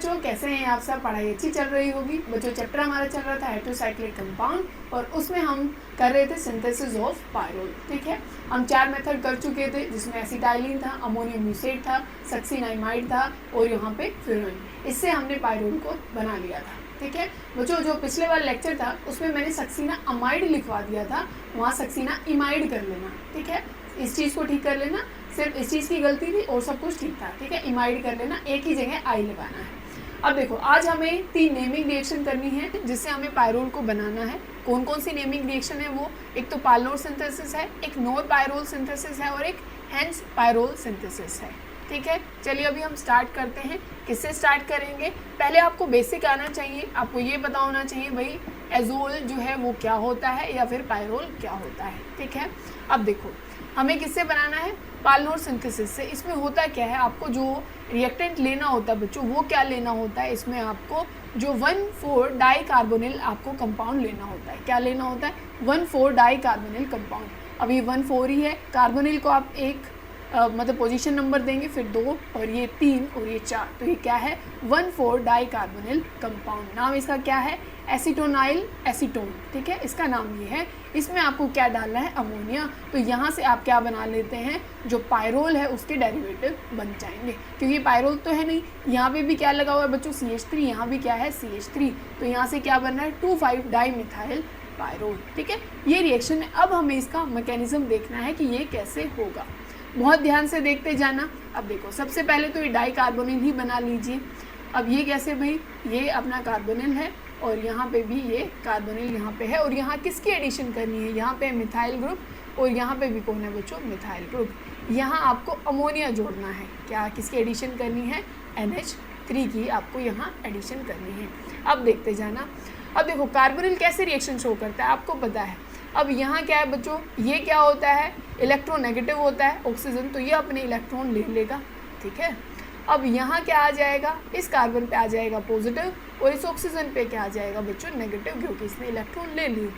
बच्चों, कैसे हैं आप सब? पढ़ाई अच्छी चल रही होगी। बच्चों, चैप्टर हमारा चल रहा था हेटेरोसाइक्लिक कंपाउंड और उसमें हम कर रहे थे सिंथेसिस ऑफ पायरोल। ठीक है, हम 4 मेथड कर चुके थे जिसमें एसिटाइलिन था, अमोनियम म्यूसेट था, सक्सिनाइमाइड था और यहाँ पे फ्यूरिन। इससे हमने पायरोल को बना लिया था। ठीक है बच्चों, जो पिछले वाला लेक्चर था उसमें मैंने सक्सीना अमाइड लिखवा दिया था, वहाँ सक्सीना इमाइड कर लेना। ठीक है, इस चीज़ को ठीक कर लेना, सिर्फ इस चीज़ की गलती थी और सब कुछ ठीक था। ठीक है, इमाइड कर लेना, एक ही जगह आई लगाना है। अब देखो, आज हमें 3 नेमिंग रिएक्शन करनी है जिससे हमें पायरोल को बनाना है। कौन कौन सी नेमिंग रिएक्शन है वो? एक तो पालनोर सिंथेसिस है, एक नोर पायरोल सिंथेसिस है और एक हेंस पायरोल सिंथेसिस है। ठीक है, चलिए अभी हम स्टार्ट करते हैं। किससे स्टार्ट करेंगे? पहले आपको बेसिक आना चाहिए, आपको ये पता होना चाहिए भाई एजोल जो है वो क्या होता है या फिर पायरोल क्या होता है। ठीक है, अब देखो हमें किससे बनाना है? पालनोर सिंथेसिस से। इसमें होता क्या है, आपको जो रिएक्टेंट लेना होता है बच्चों वो क्या लेना होता है? इसमें आपको जो 1,4 डाई कार्बोनिल आपको कंपाउंड लेना होता है। क्या लेना होता है? 1,4 डाई कार्बोनिल कंपाउंड। अब ये 1,4 ही है, कार्बोनिल को आप एक मतलब पोजीशन नंबर देंगे, फिर 2 और ये 3 और ये 4, तो ये क्या है? 1,4 डाई कार्बोनिल कंपाउंड। नाम इसका क्या है? एसीटोनाइल एसीटोन। ठीक है, इसका नाम ये है। इसमें आपको क्या डालना है? अमोनिया। तो यहाँ से आप क्या बना लेते हैं? जो पायरोल है उसके डेरिवेटिव बन जाएंगे, क्योंकि पायरोल तो है नहीं। यहाँ पे भी क्या लगा हुआ है बच्चों? CH3। यहाँ भी क्या है? CH3। तो यहाँ से क्या बन रहा है? 2,5 डाई मिथाइल पायरोल। ठीक है, ये रिएक्शन है। अब हमें इसका मैकेनिज्म देखना है कि ये कैसे होगा। बहुत ध्यान से देखते जाना। अब देखो, सबसे पहले तो ये डाई कार्बोनिल ही बना लीजिए। अब ये कैसे भाई? ये अपना कार्बोनिल है और यहाँ पे भी ये कार्बोनिल यहाँ पे है और यहाँ किसकी एडिशन करनी है? यहाँ पे मिथाइल ग्रुप और यहाँ पे भी कौन है बच्चों? Methyl group. यहाँ आपको अमोनिया जोड़ना है। क्या किसकी एडिशन करनी है? NH3 की आपको यहाँ एडिशन करनी है। अब देखते जाना। अब देखो कार्बोनिल कैसे रिएक्शन शो करता है आपको पता है। अब यहाँ क्या है बच्चों? ये क्या होता है? इलेक्ट्रोनेगेटिव होता है ऑक्सीजन, तो ये अपने इलेक्ट्रॉन ले लेगा। ठीक है, अब यहाँ क्या आ जाएगा? इस कार्बन पे आ जाएगा पॉजिटिव और इस ऑक्सीजन पे क्या आ जाएगा बच्चों? नेगेटिव, क्योंकि इसने इलेक्ट्रॉन ले लिए।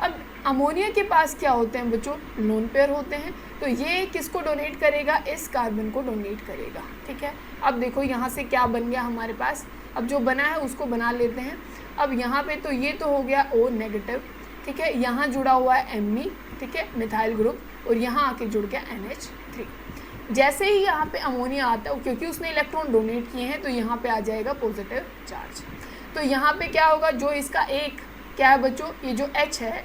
अब अमोनिया के पास क्या होते हैं बच्चों? लोन पेयर होते हैं, तो ये किसको डोनेट करेगा? इस कार्बन को डोनेट करेगा। ठीक है, अब देखो यहाँ से क्या बन गया हमारे पास। अब जो बना है उसको बना लेते हैं। अब यहाँ पे तो ये तो हो गया O नेगेटिव। ठीक है, यहाँ जुड़ा हुआ है Me, ठीक है, मिथाइल ग्रुप, और यहाँ आके जुड़ गया NH3। जैसे ही यहाँ पे अमोनिया आता है, क्योंकि उसने इलेक्ट्रॉन डोनेट किए हैं, तो यहाँ पे आ जाएगा पॉजिटिव चार्ज। तो यहाँ पे क्या होगा? जो इसका एक क्या है बच्चों? ये जो H है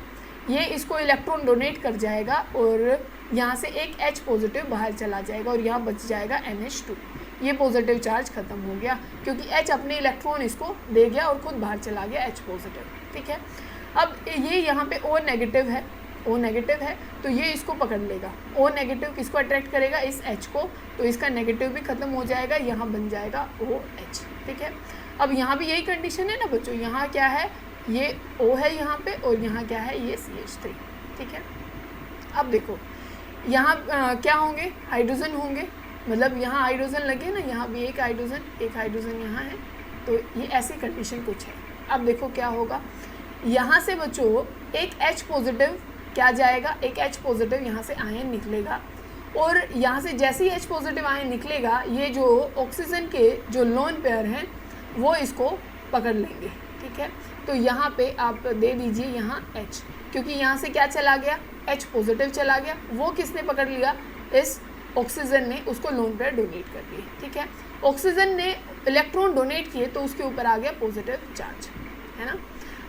ये इसको इलेक्ट्रॉन डोनेट कर जाएगा और यहाँ से एक H पॉजिटिव बाहर चला जाएगा और यहाँ बच जाएगा NH2। ये पॉजिटिव चार्ज खत्म हो गया क्योंकि H अपने इलेक्ट्रॉन इसको दे गया और खुद बाहर चला गया H पॉजिटिव। ठीक है, अब ये यहाँ पे O नेगेटिव है, O नेगेटिव है, तो ये इसको पकड़ लेगा। O नेगेटिव किसको अट्रैक्ट करेगा? इस H को, तो इसका नेगेटिव भी खत्म हो जाएगा, यहाँ बन जाएगा OH। ठीक है, अब यहाँ भी यही कंडीशन है ना बच्चों। यहाँ क्या है? ये O है यहाँ पे और यहाँ क्या है? ये CH3। ठीक है, अब देखो यहाँ क्या होंगे? हाइड्रोजन होंगे, मतलब यहाँ हाइड्रोजन लगे ना, यहाँ भी एक हाइड्रोजन यहाँ है, तो ये ऐसी कंडीशन कुछ है। अब देखो क्या होगा, यहाँ से बच्चों एक H पॉजिटिव क्या जाएगा? एक H पॉजिटिव यहाँ से आयन निकलेगा और यहाँ से जैसे ही H पॉजिटिव आयन निकलेगा, ये जो ऑक्सीजन के जो लोन पेयर हैं वो इसको पकड़ लेंगे। ठीक है, तो यहाँ पे आप दे दीजिए यहाँ H, क्योंकि यहाँ से क्या चला गया? H पॉजिटिव चला गया। वो किसने पकड़ लिया? इस ऑक्सीजन ने उसको लोन पेयर डोनेट कर दिए। ठीक है, ऑक्सीजन ने इलेक्ट्रॉन डोनेट किए तो उसके ऊपर आ गया पॉजिटिव चार्ज, है ना।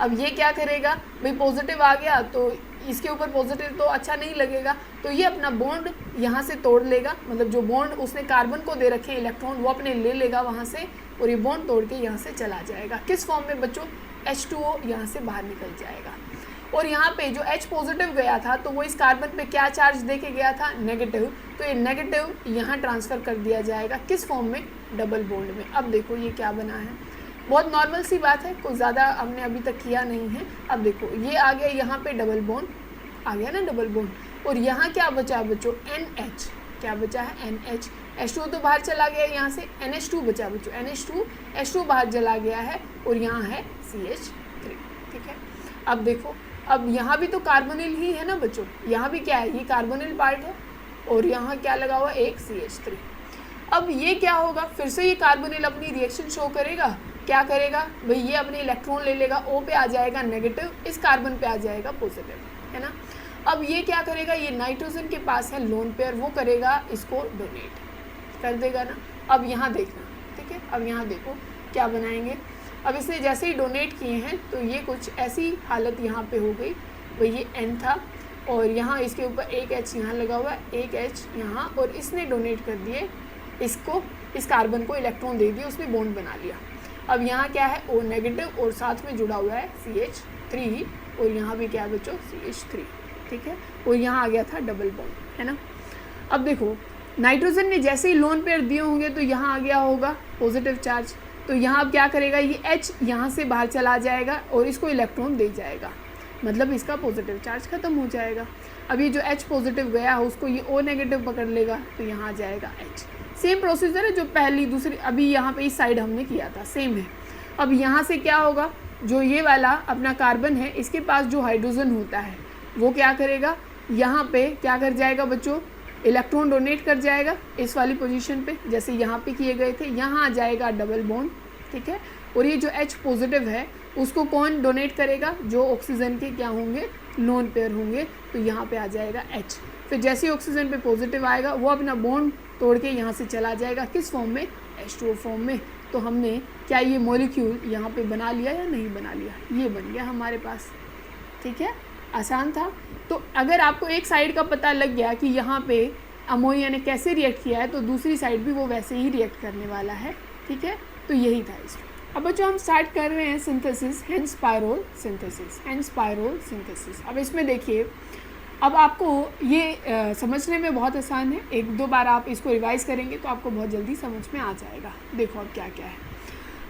अब ये क्या करेगा भाई? पॉजिटिव आ गया तो इसके ऊपर पॉजिटिव तो अच्छा नहीं लगेगा, तो ये अपना बॉन्ड यहाँ से तोड़ लेगा, मतलब जो बॉन्ड उसने कार्बन को दे रखे इलेक्ट्रॉन वो अपने ले लेगा वहाँ से और ये बॉन्ड तोड़ के यहाँ से चला जाएगा। किस फॉर्म में बच्चों? H2O यहाँ से बाहर निकल जाएगा। और यहाँ पे जो H पॉजिटिव गया था तो वो इस कार्बन पे क्या चार्ज दे के गया था? नेगेटिव, तो ये नेगेटिव यहाँ ट्रांसफ़र कर दिया जाएगा। किस फॉर्म में? डबल बॉन्ड में। अब देखो ये क्या बना है, बहुत नॉर्मल सी बात है, कुछ ज़्यादा हमने अभी तक किया नहीं है। अब देखो ये आ गया, यहाँ पे डबल बॉन्ड आ गया ना, डबल बॉन्ड, और यहाँ क्या बचा बच्चों? NH। क्या बचा है? NH। H2 तो बाहर चला गया, यहाँ से NH2 बचा बच्चों, H2 बाहर चला गया है और यहाँ है CH3। ठीक है, अब देखो, अब यहाँ भी तो कार्बोनिल ही है ना बच्चों, यहाँ भी क्या है? ये कार्बोनिल पार्ट है और यहाँ क्या लगा हुआ? एक CH3। अब ये क्या होगा, फिर से ये कार्बोनिल अपनी रिएक्शन शो करेगा, क्या करेगा भाई, ये अपने इलेक्ट्रॉन ले लेगा, O पे आ जाएगा नेगेटिव, इस कार्बन पे आ जाएगा पॉजिटिव, है ना। अब ये क्या करेगा, ये नाइट्रोजन के पास है लोन पेयर, वो करेगा इसको डोनेट कर देगा ना। अब यहाँ देखना, ठीक है, अब यहाँ देखो क्या बनाएंगे। अब इसने जैसे ही डोनेट किए हैं तो ये कुछ ऐसी हालत यहाँ पे हो गई, भाई ये N था और यहाँ इसके ऊपर एक H यहाँ लगा हुआ है, एक H यहाँ, और इसने डोनेट कर दिए इसको, इस कार्बन को इलेक्ट्रॉन दे दिए, उसने बॉन्ड बना लिया। अब यहाँ क्या है, O नेगेटिव और साथ में जुड़ा हुआ है CH3, और यहाँ भी क्या है बच्चों, CH3, ठीक है, और यहाँ आ गया था डबल बॉन्ड, है ना। अब देखो नाइट्रोजन ने जैसे ही लोन पेयर दिए होंगे तो यहाँ आ गया होगा पॉजिटिव चार्ज, तो यहाँ अब क्या करेगा, ये H यहाँ से बाहर चला जाएगा और इसको इलेक्ट्रॉन दे जाएगा, मतलब इसका पॉजिटिव चार्ज खत्म हो जाएगा। अब ये जो H पॉजिटिव गया उसको ये O नेगेटिव पकड़ लेगा, तो यहाँ आ जाएगा H। सेम प्रोसीजर है जो पहली दूसरी अभी यहाँ पे इस साइड हमने किया था, सेम है। अब यहाँ से क्या होगा, जो ये वाला अपना कार्बन है इसके पास जो हाइड्रोजन होता है वो क्या करेगा, यहाँ पे क्या कर जाएगा बच्चों, इलेक्ट्रॉन डोनेट कर जाएगा इस वाली पोजीशन पे, जैसे यहाँ पे किए गए थे, यहाँ आ जाएगा डबल बॉन्ड, ठीक है। और ये जो H पॉजिटिव है उसको कौन डोनेट करेगा, जो ऑक्सीजन के क्या होंगे, लोन पेयर होंगे, तो यहाँ पे आ जाएगा H। फिर जैसे ही ऑक्सीजन पे पॉजिटिव आएगा वो अपना बॉन्ड तोड़ के यहाँ से चला जाएगा, किस फॉर्म में, H2O फॉर्म में। तो हमने क्या ये मॉलिक्यूल यहाँ पे बना लिया या नहीं बना लिया, ये बन गया हमारे पास, ठीक है, आसान था। तो अगर आपको एक साइड का पता लग गया कि यहाँ पे अमोनिया ने कैसे रिएक्ट किया है, तो दूसरी साइड भी वो वैसे ही रिएक्ट करने वाला है, ठीक है। तो यही था इसमें। अब बच्चों हम स्टार्ट कर रहे हैं synthesis, hence pyrrole synthesis, hence pyrrole synthesis. अब इसमें देखिए, अब आपको ये समझने में बहुत आसान है, एक दो बार आप इसको रिवाइज करेंगे तो आपको बहुत जल्दी समझ में आ जाएगा। देखो अब क्या क्या है।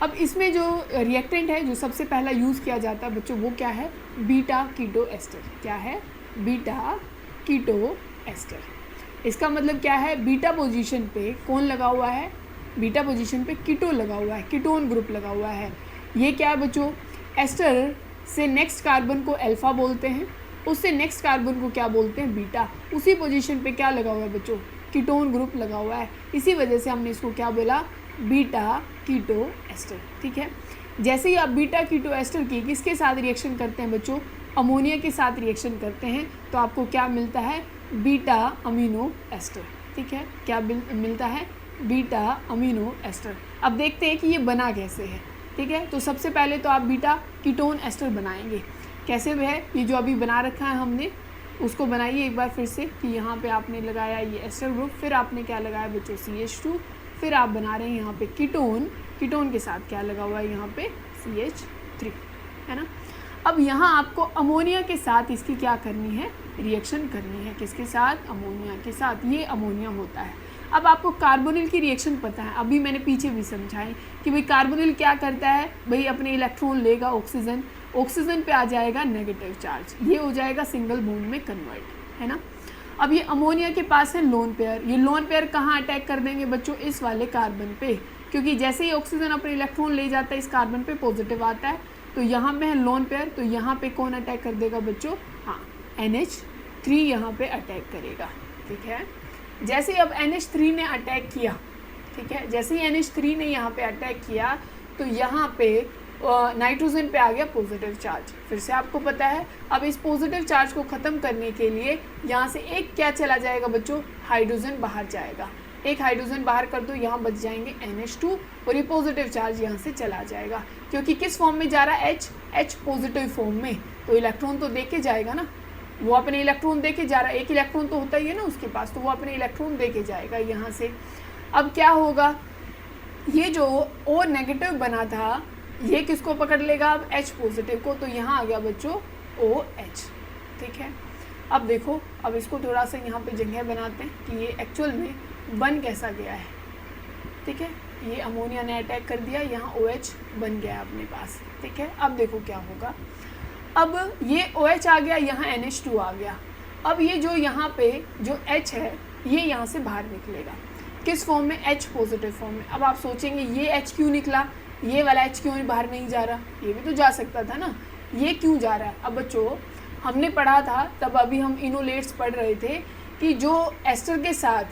अब इसमें जो रिएक्टेंट है जो सबसे पहला यूज़ किया जाता है बच्चों, वो क्या है, बीटा कीटो एस्टर। क्या है, बीटा कीटो एस्टर। इसका मतलब क्या है, बीटा पोजीशन पे कौन लगा हुआ है, बीटा पोजीशन पे कीटो लगा हुआ है, कीटोन ग्रुप लगा हुआ है। ये क्या है बच्चों, एस्टर से नेक्स्ट कार्बन को अल्फा बोलते हैं, उससे नेक्स्ट कार्बन को क्या बोलते हैं, बीटा। उसी पोजीशन पे क्या लगा हुआ है बच्चों, कीटोन ग्रुप लगा हुआ है, इसी वजह से हमने इसको क्या बोला, बीटा कीटो एस्टर, ठीक है। जैसे ही आप बीटा कीटो एस्टर की किसके साथ रिएक्शन करते हैं बच्चों, अमोनिया के साथ रिएक्शन करते हैं, तो आपको क्या मिलता है, बीटा अमीनो एस्टर, ठीक है। क्या मिलता है, बीटा अमीनो एस्टर। अब देखते हैं कि ये बना कैसे है, ठीक है। तो सबसे पहले तो आप बीटा कीटोन एस्टर बनाएंगे, कैसे है, ये जो अभी बना रखा है हमने उसको बनाइए एक बार फिर से, कि यहाँ पे आपने लगाया ये एस्टर ग्रुप, फिर आपने क्या लगाया बच्चों, CH2, फिर आप बना रहे हैं यहाँ पे कीटोन, कीटोन के साथ क्या लगा हुआ है यहाँ पे, CH3, है ना। अब यहाँ आपको अमोनिया के साथ इसकी क्या करनी है, रिएक्शन करनी है, किसके साथ, अमोनिया के साथ। ये अमोनिया होता है। अब आपको कार्बोनिल की रिएक्शन पता है, अभी मैंने पीछे भी समझाई कि भाई कार्बोनिल क्या करता है, भाई अपने इलेक्ट्रॉन लेगा ऑक्सीजन, ऑक्सीजन पे आ जाएगा नेगेटिव चार्ज, ये हो जाएगा सिंगल बॉन्ड में कन्वर्ट, है ना। अब ये अमोनिया के पास है लोन पेयर, ये लोन पेयर कहाँ अटैक कर देंगे बच्चों, इस वाले कार्बन पे, क्योंकि जैसे ही ऑक्सीजन अपने इलेक्ट्रॉन ले जाता है इस कार्बन पे पॉजिटिव आता है, तो यहाँ पे है लोन पेयर, तो यहाँ पे कौन अटैक कर देगा बच्चों, हाँ NH3 यहाँ पे अटैक करेगा, ठीक है। जैसे ही अब NH3 ने अटैक किया, ठीक है, जैसे ही NH3 ने यहाँ पे अटैक किया तो यहाँ पे नाइट्रोजन पे आ गया पॉजिटिव चार्ज। फिर से आपको पता है, अब इस पॉजिटिव चार्ज को ख़त्म करने के लिए यहाँ से एक क्या चला जाएगा बच्चों, हाइड्रोजन बाहर जाएगा, एक हाइड्रोजन बाहर कर दो, यहाँ बच जाएंगे NH2 और ये पॉजिटिव चार्ज यहाँ से चला जाएगा, क्योंकि किस फॉर्म में जा रहा है, H पॉजिटिव फॉर्म में, तो इलेक्ट्रॉन तो दे के जाएगा ना, वो अपने इलेक्ट्रॉन दे के जा रहा है, एक इलेक्ट्रॉन तो होता ही है ना उसके पास, तो वो अपने इलेक्ट्रॉन दे के जाएगा यहाँ से। अब क्या होगा, ये जो O नेगेटिव बना था ये किसको पकड़ लेगा, अब H पॉजिटिव को, तो यहाँ आ गया बच्चों OH, ठीक है। अब देखो, अब इसको थोड़ा सा यहाँ पे जगह बनाते हैं कि ये एक्चुअल में बन कैसा गया है, ठीक है। ये अमोनिया ने अटैक कर दिया, यहाँ OH बन गया अपने पास, ठीक है। अब देखो क्या होगा, अब ये OH आ गया, यहाँ NH2 आ गया। अब ये जो यहाँ पे जो H है ये यहाँ से बाहर निकलेगा, किस फॉर्म में, H पॉजिटिव फॉर्म में। अब आप सोचेंगे ये H क्यों निकला, ये वाला H क्यों बाहर नहीं जा रहा, ये भी तो जा सकता था ना, ये क्यों जा रहा है। अब बच्चों हमने पढ़ा था तब, अभी हम इनोलेट्स पढ़ रहे थे कि जो एस्टर के साथ,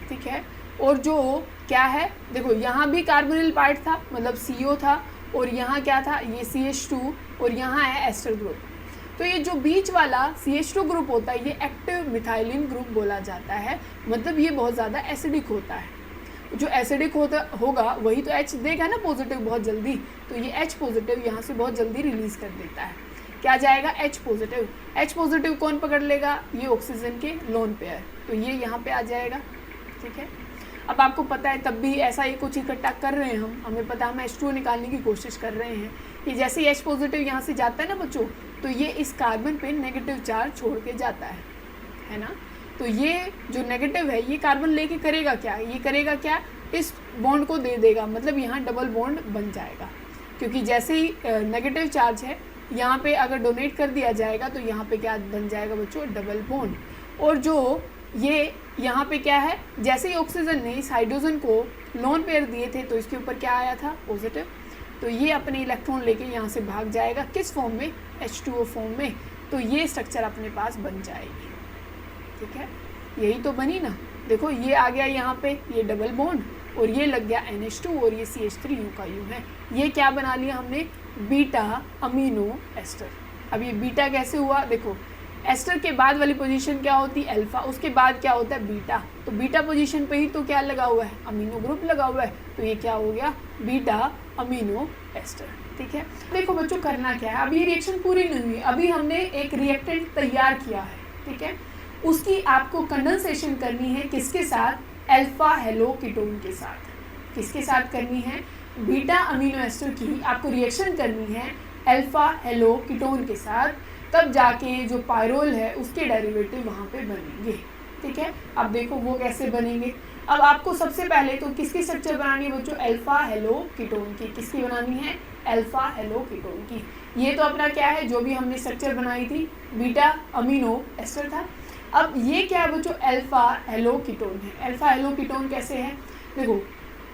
ठीक है, और जो क्या है देखो, यहाँ भी कार्बोनिल पार्ट था, मतलब CO था, और यहाँ क्या था, ये CH2, और यहाँ है एस्टर ग्रुप। तो ये जो बीच वाला CH2 ग्रुप होता है, ये एक्टिव मिथाइलिन ग्रुप बोला जाता है, मतलब ये बहुत ज़्यादा एसिडिक होता है। जो एसिडिक होगा वही तो H देगा ना पॉजिटिव बहुत जल्दी, तो ये H पॉजिटिव यहाँ से बहुत जल्दी रिलीज कर देता है। क्या जाएगा, H पॉजिटिव। H पॉजिटिव कौन पकड़ लेगा, ये ऑक्सीजन के लोन पेयर, तो ये यहाँ पे आ जाएगा। ठीक है, अब आपको पता है तब भी ऐसा ही कुछ इकट्ठा कर रहे हैं हमें पता है, हम H2 निकालने की कोशिश कर रहे हैं कि जैसे ही H पॉजिटिव यहाँ से जाता है ना बच्चों, तो ये इस कार्बन पे नेगेटिव चार्ज छोड़ के जाता है ना। तो ये जो नेगेटिव है ये कार्बन लेके करेगा क्या, ये करेगा क्या, इस बॉन्ड को दे देगा, मतलब यहाँ डबल बॉन्ड बन जाएगा, क्योंकि जैसे ही नेगेटिव चार्ज है यहाँ पे अगर डोनेट कर दिया जाएगा तो यहाँ पे क्या बन जाएगा बच्चों, डबल बॉन्ड। और जो ये यहाँ पे क्या है, जैसे ही ऑक्सीजन ने इस हाइड्रोजन को लोन पेयर दिए थे तो इसके ऊपर क्या आया था, पॉजिटिव, तो ये अपने इलेक्ट्रॉन लेके यहाँ से भाग जाएगा, किस फॉर्म में, H2O फॉर्म में, तो ये स्ट्रक्चर अपने पास बन जाएगी। ठीक है, यही तो बनी ना, देखो ये आ गया यहाँ पे, ये डबल बॉन्ड, और ये लग गया NH2, और ये CH3 U का U है। ये क्या बना लिया हमने, बीटा अमीनो एस्टर। अब ये बीटा कैसे हुआ, देखो एस्टर के बाद वाली पोजीशन क्या होती है, अल्फा, उसके बाद क्या होता है, बीटा, तो बीटा पोजीशन पे ही तो क्या लगा हुआ है, अमीनो ग्रुप लगा हुआ है, तो ये क्या हो गया, बीटा अमीनो एस्टर। ठीक है, देखो बच्चों करना क्या है, अभी ये रिएक्शन पूरी नहीं हुई, अभी हमने एक रिएक्टेंट तैयार किया है। ठीक है, उसकी आपको कंडेंसेशन करनी है, किसके साथ, अल्फा हेलो कीटोन के साथ। किसके साथ करनी है, बीटा अमीनो एस्टर की आपको रिएक्शन करनी है अल्फा हेलो कीटोन के साथ, तब जाके जो पायरोल है उसके डेरिवेटिव वहाँ पे बनेंगे। ठीक है, अब देखो वो कैसे बनेंगे। अब आपको सबसे पहले तो किसकी स्ट्रक्चर बनानी है बच्चों, अल्फा हेलो कीटोन की। किसकी बनानी है, अल्फा हेलो कीटोन की। ये तो अपना क्या है, जो भी हमने स्ट्रक्चर बनाई थी, बीटा अमीनो एस्टर था। अब ये क्या है बच्चों, अल्फा हेलो कीटोन है। अल्फा हेलो कीटोन कैसे है, देखो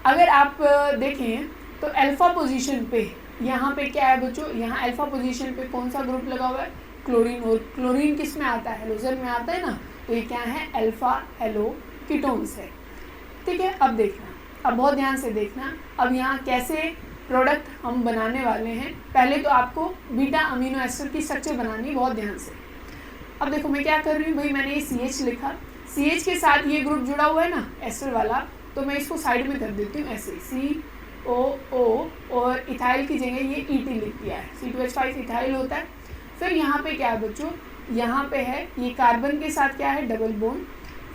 अगर आप देखें तो अल्फा पोजीशन पे यहाँ पे क्या है बच्चों, यहाँ अल्फा पोजीशन पे कौन सा ग्रुप लगा हुआ है, क्लोरीन, और क्लोरीन किस में आता है, हेलोजन में आता है ना, तो ये क्या है, अल्फा हेलो कीटोन्स है। ठीक है, अब देखना, अब बहुत ध्यान से देखना, अब यहाँ कैसे प्रोडक्ट हम बनाने वाले हैं। पहले तो आपको बीटा अमीनो एस्टर की स्ट्रक्चर बनानी, बहुत ध्यान से। अब देखो मैं क्या कर रही हूँ भाई, मैंने ये CH लिखा, CH के साथ ये ग्रुप जुड़ा हुआ है ना एस्टर वाला, तो मैं इसको साइड में कर देती हूँ ऐसे, COO, और इथाइल की जगह ये ET लिख दिया है, C2H5 इथाइल होता है। फिर यहाँ पे क्या है बच्चों, यहाँ पे है ये कार्बन के साथ क्या है, डबल बॉन्ड,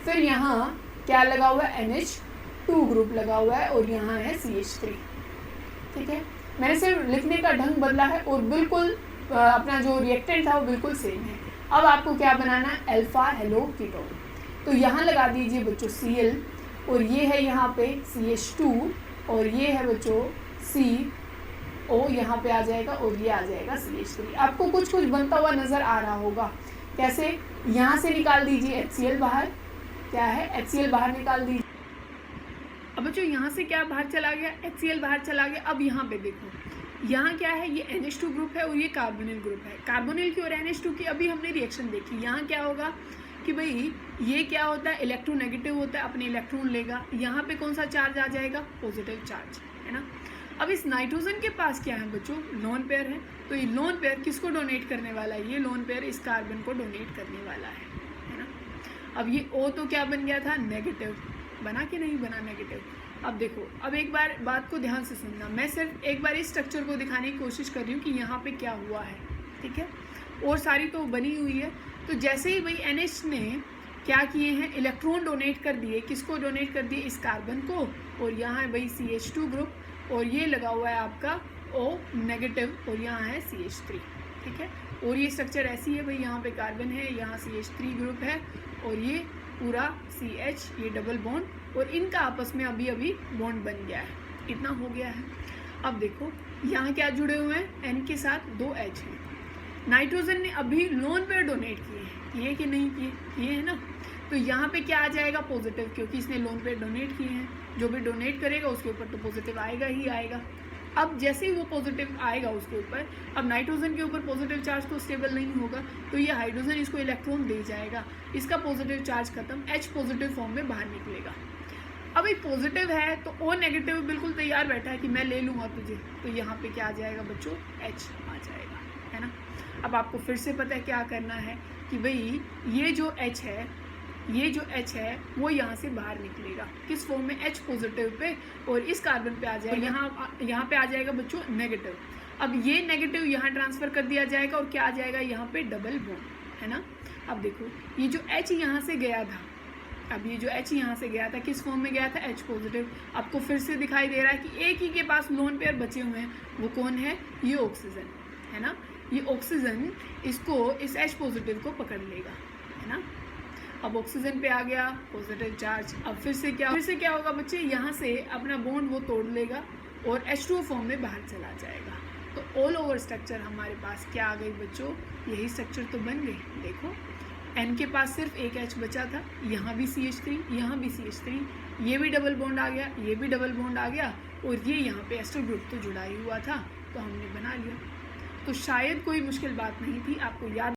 फिर यहाँ क्या लगा हुआ है, NH2 ग्रुप लगा हुआ है, और यहाँ है CH3। ठीक है, मैंने सिर्फ लिखने का ढंग बदला है, और बिल्कुल अपना जो रिएक्टेंट था वो बिल्कुल सेम है। अब आपको क्या बनाना है, अल्फा हेलो कीटोन, तो यहाँ लगा दीजिए बच्चों Cl, और ये है यहाँ पे CH2, और ये है बच्चों CO, यहाँ पे आ जाएगा, और ये आ जाएगा CH3। आपको कुछ कुछ बनता हुआ नज़र आ रहा होगा, कैसे, यहाँ से निकाल दीजिए HCl बाहर, क्या है HCl बाहर निकाल दीजिए। अब बच्चों यहाँ से क्या बाहर चला गया, HCl बाहर चला गया। अब यहाँ पे देखो, यहाँ क्या है, ये NH2 ग्रुप है और ये कार्बोनिल ग्रुप है। कार्बोनिल की और NH2 की अभी हमने रिएक्शन देखी। यहाँ क्या होगा कि भाई ये क्या होता है, इलेक्ट्रोनेगेटिव होता है, अपने इलेक्ट्रॉन लेगा, यहाँ पे कौन सा चार्ज आ जाएगा, पॉजिटिव चार्ज, है ना। अब इस नाइट्रोजन के पास क्या है बच्चों, लोन पेयर है, तो ये लोन पेयर किसको डोनेट करने वाला है, ये लोन पेयर इस कार्बन को डोनेट करने वाला है ना। अब ये O तो क्या बन गया था, नेगेटिव, बना कि नहीं बना, नेगेटिव। अब देखो, अब एक बार बात को ध्यान से सुनना, मैं सिर्फ एक बार इस स्ट्रक्चर को दिखाने की कोशिश कर रही हूँ कि यहाँ पे क्या हुआ है। ठीक है, और सारी तो बनी हुई है। तो जैसे ही भाई NH ने क्या किए हैं, इलेक्ट्रॉन डोनेट कर दिए, किसको डोनेट कर दिए, इस कार्बन को, और यहाँ है भाई CH2 ग्रुप, और ये लगा हुआ है आपका O नेगेटिव, और यहाँ है CH3। ठीक है, और ये स्ट्रक्चर ऐसी है भाई, यहाँ पे कार्बन है, यहाँ CH3 ग्रुप है, और ये पूरा CH, ये डबल बॉन्ड, और इनका आपस में अभी अभी बॉन्ड बन गया है, इतना हो गया है। अब देखो यहाँ क्या जुड़े हुए हैं, N के साथ 2 H हैं। नाइट्रोजन ने अभी लोन पेयर डोनेट किए कि नहीं किए हैं ना, तो यहाँ पे क्या आ जाएगा, पॉजिटिव, क्योंकि इसने लोन पेयर डोनेट किए हैं। जो भी डोनेट करेगा उसके ऊपर तो पॉजिटिव आएगा ही आएगा। अब जैसे ही वो पॉजिटिव आएगा उसके ऊपर, अब नाइट्रोजन के ऊपर पॉजिटिव चार्ज तो स्टेबल नहीं होगा, तो ये हाइड्रोजन इसको इलेक्ट्रॉन दे जाएगा, इसका पॉजिटिव चार्ज खत्म, H पॉजिटिव फॉर्म में बाहर निकलेगा। अब एक पॉजिटिव है तो ओ नेगेटिव बिल्कुल तैयार बैठा है कि मैं ले लूँगा तुझे, तो यहाँ पे क्या आ जाएगा बच्चों, H आ जाएगा, है ना। अब आपको फिर से पता है क्या करना है कि भाई ये जो H है, ये जो H है वो यहाँ से बाहर निकलेगा, किस फॉर्म में, H पॉजिटिव पे, और इस कार्बन पे आ जाएगा, यहाँ पे आ जाएगा बच्चों नेगेटिव। अब ये नेगेटिव यहाँ ट्रांसफ़र कर दिया जाएगा और क्या आ जाएगा यहाँ पे, डबल बॉन्ड, है ना। अब देखो ये जो H यहाँ से गया था, अब ये जो H यहाँ से गया था किस फॉर्म में गया था, H पॉजिटिव। आपको फिर से दिखाई दे रहा है कि एक ही के पास लोन पेयर बचे हुए हैं, वो कौन है, ये ऑक्सीजन, है ना। ये ऑक्सीजन इसको, इस H पॉजिटिव को पकड़ लेगा, है ना। अब ऑक्सीजन पे आ गया पॉजिटिव चार्ज। अब फिर से क्या होगा बच्चे, यहाँ से अपना बॉन्ड वो तोड़ लेगा और H2O फॉर्म में बाहर चला जाएगा। तो ऑल ओवर स्ट्रक्चर हमारे पास क्या आ गई बच्चों, यही स्ट्रक्चर तो बन गई। देखो N के पास सिर्फ एक H बचा था, यहाँ भी CH3, यहाँ भी CH3, ये भी डबल बॉन्ड आ गया, ये भी डबल बॉन्ड आ गया, और ये यहाँ पे एस्टर ग्रुप तो जुड़ा ही हुआ था, तो हमने बना लिया। तो शायद कोई मुश्किल बात नहीं थी, आपको याद